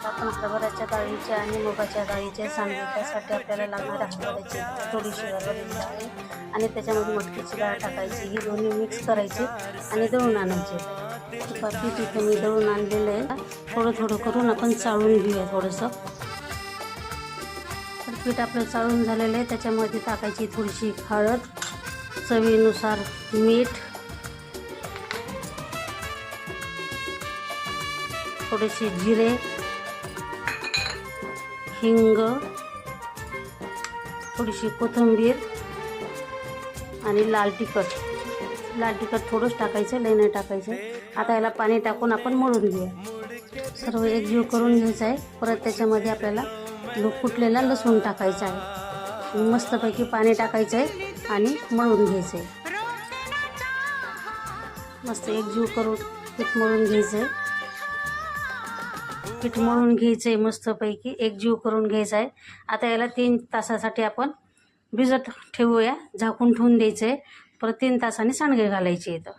आपण हरभऱ्याच्या डाळीचे आणि मुगाच्या डाळीचे सांडगे, त्यासाठी आपल्याला लागणाऱ्या हरभऱ्याची डाळ, थोडीशी हरभऱ्याची डाळ आणि त्याच्यामध्ये मटकीची डाळ टाकायची. ही दोन्ही मिक्स करायची आणि दळून आणायचे. पीठ इथे मी दळून आणलेलं आहे. थोडं थोडं करून आपण चाळून घेऊया थोडंसं. तर पीठ आपलं चाळून झालेलं आहे. त्याच्यामध्ये टाकायची थोडीशी हळद, चवीनुसार मीठ, थोडेसे जिरे, हिंग, थोडीशी कोथिंबीर आणि लाल तिखट थोडंच टाकायचं, लई नाही टाकायचं. आता याला पाणी टाकून आपण मळून घेऊया. सर्व एकजीव करून घ्यायचं आहे. परत त्याच्यामध्ये आपल्याला कुटलेला लसूण टाकायचा आहे. मस्तपैकी पाणी टाकायचं आहे आणि मळून घ्यायचं आहे. मस्त एकजीव करून पीठ मळून घ्यायचं आहे. मस्तपैकी एकजीव करून घ्यायचं आहे. आता याला 3 तासासाठी आपण भिजत ठेवूया. झाकून ठेवून द्यायचं आहे. परत 3 तासांनी सांडगे घालायचे येतं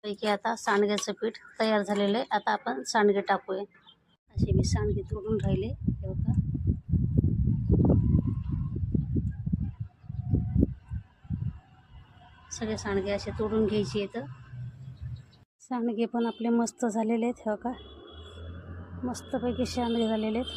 पैकी. आता सांडग्याचं पीठ तयार झालेलं आहे. आता आपण सांडगे टाकूया. असे मी सांडगे तोडून राहिले. हे बघा, सगळे सांडगे असे तोडून घ्यायचे येतं. सांडगे पण आपले मस्त झालेले आहेत. हे बघा, मस्तपैकी सांडगे झालेले आहेत.